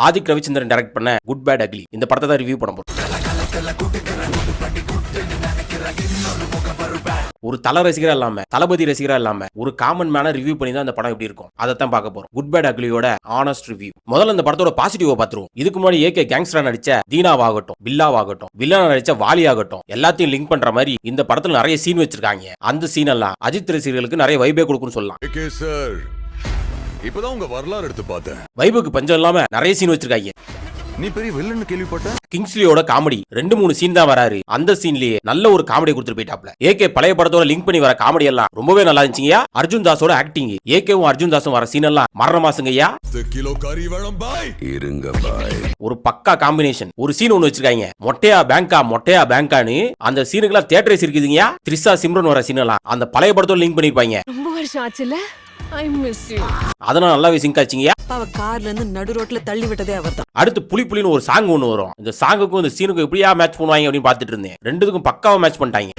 Adhik Ravichandran direct பண்ண good bad ugly இந்த படத்தை தான் ரிவ்யூ பண்ண போறோம். ஒரு தல ரசிகரா இல்லாம தளபதி ரசிகரா இல்லாம ஒரு காமன் மேன ரிவ்யூ பண்ணி தான் இந்த படம் எப்படி இருக்கும் அதை தான் பார்க்க போறோம். குட் பேட் அக்லியோட ஆனஸ்ட் ரிவ்யூ. முதல்ல இந்த படத்தோட பாசிட்டிவா பாத்துருவோம். இதுக்கு முன்னாடி ஏகே கேங்ஸ்டரா நடிச்ச தீனாவாகட்டும், பில்லாவாகட்டும், வில்லனா நடிச்ச வாலி ஆகட்டும், எல்லாத்தையும் லிங்க் பண்ற மாதிரி இந்த படத்துல நிறைய சீன் வச்சிருக்காங்க. அந்த சீன் எல்லாம் அஜித் ரசிகர்களுக்கு நிறைய வைபே கொடுக்கும்னு சொல்லலாம். இப்பதான் உங்க வரலாறு எடுத்து பார்த்தேன். வைபுக்கு பஞ்சம் இல்லாம நிறைய சீன் வச்சிருக்காங்க. நீ பெரிய வில்லன்னு கேள்விப்பட்ட. கிங்ஸ்லியோட காமெடி 2-3 சீன் தான் வராரு. அந்த சீன்லயே நல்ல ஒரு காமெடி கொடுத்துட்டு போயிட்டாப்ல. ஏகே பழைய படத்தோட லிங்க் பண்ணி வர காமெடி எல்லாம் ரொம்பவே நல்லா இருந்துச்சுங்கயா. அர்ஜுன் தாஸோட ஆக்டிங், ஏகேவும் அர்ஜுன் தாஸும் வர சீன் எல்லாம் மரண மாசுங்கய்யா. ஒரு பக்கா காம்பினேஷன். ஒரு சீன் ஒண்ணு வச்சிருக்காங்க, மொட்டையா பேங்கான்னு. அந்த சீனுக்குலாம் தியேட்டர்ஸ் இருக்குதுங்கயா. த்ரிஷா சிம்ரன் வர சீன் எல்லாம் அந்த பழைய படத்தோட லிங்க் பண்ணிருப்பாங்க. ரொம்ப வருஷம் ஆச்சுல. I miss you. அதனால நல்லாவே சிங்க் ஆச்சுங்க. அவ கார்ல இருந்து நடு ரோட்ல தள்ளி விட்டதே அவர்தான். அடுத்து புலின்னு ஒரு சாங் ஒண்ணு வரும். இந்த சாங்குக்கும் இந்த சீனுக்கும் எப்படியா மேட்ச் பண்ணுவாங்க அப்படின்னு பாத்துட்டு இருந்தேன். ரெண்டுத்துக்கும் பக்காவா மேட்ச் பண்ணிட்டாங்க.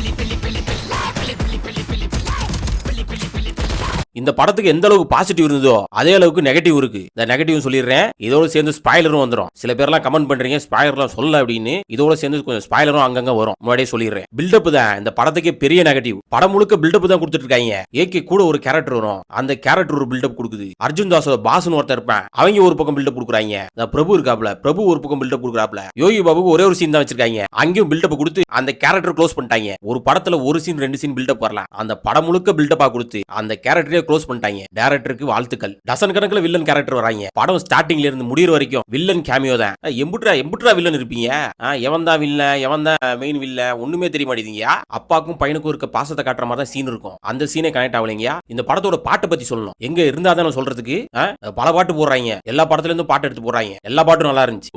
இந்த படத்துக்கு எந்த அளவுக்கு பாசிட்டிவ் இருந்ததோ அதே அளவுக்கு நெகட்டிவ் இருக்கு. இந்த நெகட்டிவ் சொல்லிடுறேன், இதோட சேர்ந்து ஸ்பாயிலரும் வந்துடும். சில பேர்லாம் கமெண்ட் பண்றீங்க ஸ்பாயிலர்லாம் சொல்ல அப்படின்னு. இதோட சேர்ந்து கொஞ்சம் ஸ்பாயிலரும் அங்கங்க வரும். முன்னாடியே சொல்லிடுறேன். பில்டப் தான் இந்த படத்துக்கே பெரிய நெகட்டிவ். படம் முழுக்க பில்டப் தான் கொடுத்துட்டு இருக்காங்க. ஏகே கூட ஒரு கேரக்டர் வரும், அந்த கேரக்டர் ஒரு பில்டப் கொடுக்குது. அர்ஜுன் தாஸோட பாஸ்னு ஒருத்தர் இருப்பேன், அவங்க ஒரு பக்கம் பில்டப் கொடுக்குறாங்க. இந்த பிரபு இருக்காப்ல, பிரபு ஒரு பக்கம் பில்டப் கொடுக்குறாப்ல. யோகி பாபுக்கு ஒரே ஒரு சீன் தான் வச்சிருக்காங்க, அங்கேயும் பில்டப் கொடுத்து அந்த கேரக்டர் க்ளோஸ் பண்ணிட்டாங்க. ஒரு படத்துல ஒரு சீன் 2 சீன் பில்டப் வரலாம், அந்த படம் முழுக்க பில்டப்பா கொடுத்து அந்த கேரக்டரே க்ளோஸ் பண்ணிட்டாங்க. டைரக்டருக்கு வாழ்த்துக்கள். டசன் கணக்குல வில்லன் கேரக்டர் வராங்க. படம் ஸ்டார்டிங்ல இருந்து முடியிற வரைக்கும் வில்லன் கேமியோ தான். எம்புட்ரா வில்லன் இருப்பீங்க. எவன் தான் வில்லன், எவன் தான் மெயின் வில்லன் ஒண்ணுமே தெரிய மாட்டேங்குதுங்க. அப்பாக்கும் பையனுக்கும் இருக்க பாசத்தை காட்டுற மாதிரி தான் சீன் இருக்கும். அந்த சீனே கனெக்ட் ஆகலைங்க. இந்த படத்தோட பாட்டை பத்தி சொல்லணும். எங்க இருந்தா தான் சொல்றதுக்கு பல பாட்டு போடுறாங்க. எல்லா படத்துல இருந்தும் பாட்டு எடுத்து போடுறாங்க. எல்லா பாட்டும் நல்லா இருந்துச்சு.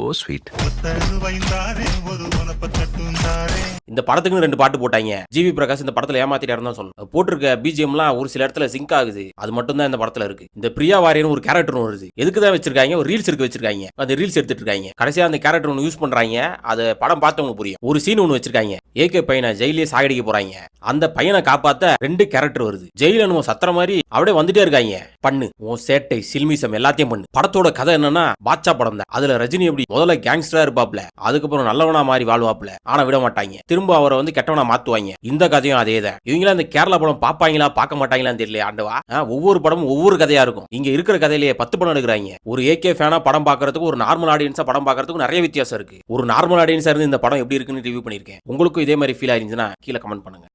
இந்த படத்துக்கு 2 பாட்டு போட்டாங்க. ஜிவி பிரகாஷ் இந்த படத்துல ஏமாத்திட்டாரு தான் சொல்லணும். போட்டிருக்க பிஜிஎம்லாம் ஒரு சில இடத்துல சிங்க் ஆகுது. அது மட்டும் தான் இந்த படத்துல இருக்கு. இந்த பிரியா வாரியன் ஒரு கேரக்டர் வருது. எதுக்கு தான் வச்சிருக்காங்க, ஒரு ரீல்ஸ் இருக்கு வச்சிருக்காங்க. அந்த ரீல்ஸ் எடுத்துட்டு இருக்காங்க. கடைசியா அந்த கேரக்டர் ஒன்னு யூஸ் பண்றாங்க. அது படம் பார்த்தவங்க புரியும். ஒரு சீன் ஒன்னு வச்சிருக்காங்க, ஏகே பையனை ஜெயிலே சாகடிக்க போறாங்க. அந்த பையனை காப்பாத்த 2 கேரக்டர் வருது. ஜெயில நம்ம சத்திர மாதிரி அப்படியே வந்துட்டே இருக்காங்க. பண்ணு உன் சேட்டை சில்மிசம் எல்லாத்தையும் பண்ணு. படத்தோட கதை என்னன்னா பாட்சா படம் தான். அதுல ரஜினி எப்படி முதல்ல கேங்ஸ்டரா இருப்பாப்ல, அதுக்கப்புறம் நல்லவனா மாதிரி வாழ்வாப்ல. ஆனா விட மாட்டாங்க, திரும்ப அவரை வந்து கெட்டவனா மாத்துவாங்க. இந்த கதையும் அதேதான். இவங்களா இந்த கேரளா படம் பாப்பாங்களா பார்க்க மாட்டாங்களான்னு தெரியல. ஆண்டவா, ஒவ்வொரு படமும் ஒவ்வொரு கதையா இருக்கும். இங்க இருக்கிற கதையிலேயே 10 படம் எடுக்கிறாங்க. ஒரு ஏகே ஃபேனா படம் பாக்குறதுக்கு ஒரு நார்மல் ஆடியன்ஸா படம் பாக்குறதுக்கு நிறைய வித்தியாசம் இருக்கு. ஒரு நார்மல் ஆடியன்ஸா இருந்து இந்த படம் எப்படி இருக்குன்னு ரிவ்யூ பண்ணிருக்கேன். உங்களுக்கும் இதே மாதிரி ஃபீல் ஆயிருந்துச்சுன்னா கீழே கமெண்ட் பண்ணுங்க.